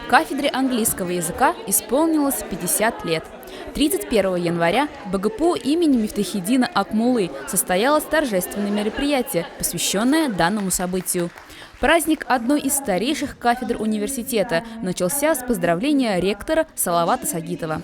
Кафедре английского языка исполнилось 50 лет. 31 января в БГПУ имени Мифтахиддина Акмуллы состоялось торжественное мероприятие, посвященное данному событию. Праздник одной из старейших кафедр университета начался с поздравления ректора Салавата Сагитова.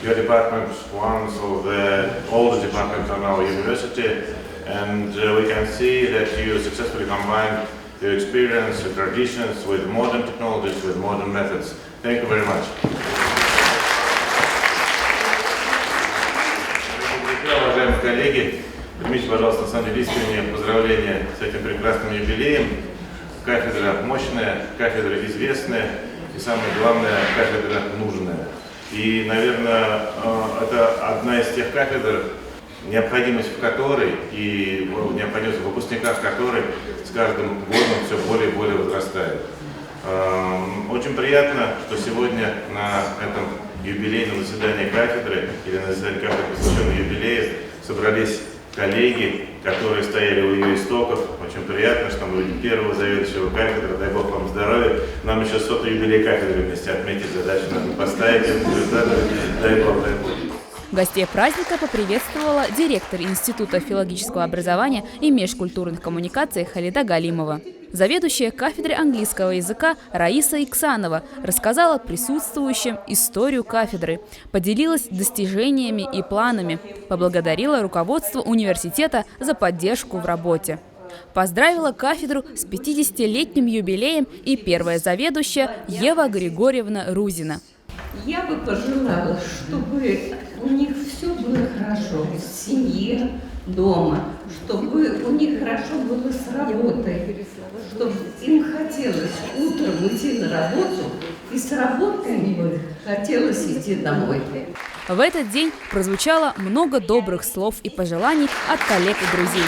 Your department is one of the oldest departments on our university, and we can see that you successfully combined your experience, your traditions with modern technologies, with modern methods. Thank you very much. Уважаемые коллеги, примите, пожалуйста, на самом деле искреннее поздравление с этим прекрасным юбилеем. Кафедра мощная, кафедра известная и, самое главное, кафедра нужная. И, наверное, это одна из тех кафедр, необходимость в которой и необходимость в выпускниках которой с каждым годом все более и более возрастает. Очень приятно, что сегодня на этом юбилейном заседании кафедры или на заседании кафедры, посвященном юбилею, собрались коллеги, которые стояли у ее истоков. Очень приятно, что мы видим первого заведующего кафедры. Дай Бог вам здоровья. Нам еще 100-й юбилей кафедры вместе отметить, задачу надо поставить. Дай Бог, дай Бог. Гостей праздника поприветствовала директор Института филологического образования и межкультурных коммуникаций Халида Галимова. Заведующая кафедрой английского языка Раиса Иксанова рассказала присутствующим историю кафедры, поделилась достижениями и планами, поблагодарила руководство университета за поддержку в работе. Поздравила кафедру с 50-летним юбилеем и первая заведующая Ева Григорьевна Рузина. Я бы пожелала, чтобы у них все было хорошо в семье, дома, чтобы у них хорошо было с работой, чтобы им хотелось утром идти на работу, и с работы им хотелось идти домой. В этот день прозвучало много добрых слов и пожеланий от коллег и друзей.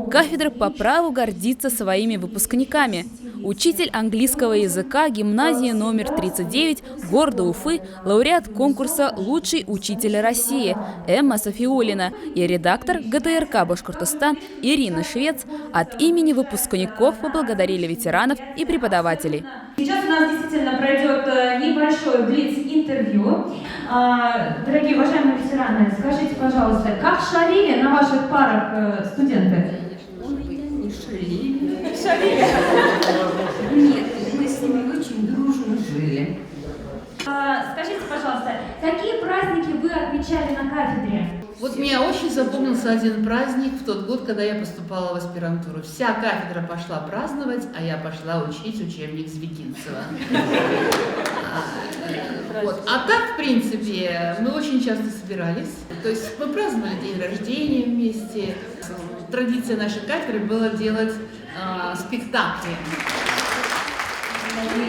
Кафедра по праву гордится своими выпускниками. Учитель английского языка гимназии номер 39 города Уфы, лауреат конкурса «Лучший учитель России» Эмма Софиуллина и редактор ГТРК «Башкортостан» Ирина Швец от имени выпускников поблагодарили ветеранов и преподавателей. Сейчас у нас действительно пройдет небольшое блиц-интервью. Дорогие уважаемые ветераны, скажите, пожалуйста, как шалили на ваших парах студенты? Нет, мы с ними очень дружно жили. Скажите, пожалуйста, какие праздники вы отмечали на кафедре? Вот меня очень запомнился один праздник в тот год, когда я поступала в аспирантуру. Вся кафедра пошла праздновать, а я пошла учить учебник Звягинцева. А так, в принципе, мы очень часто собирались. То есть мы праздновали день рождения вместе. Традиция нашей кафедры была делать спектакли.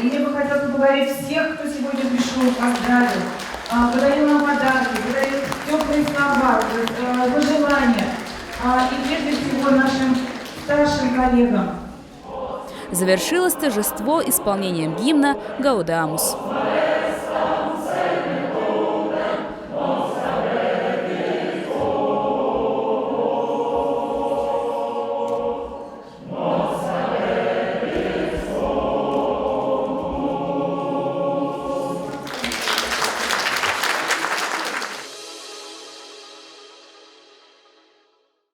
Мне бы хотелось поблагодарить всех, кто сегодня пришел, поздравил, подарил нам подарки, подарил теплые слова, пожелания, и прежде всего нашим старшим коллегам. Завершилось торжество исполнением гимна «Гаудамус».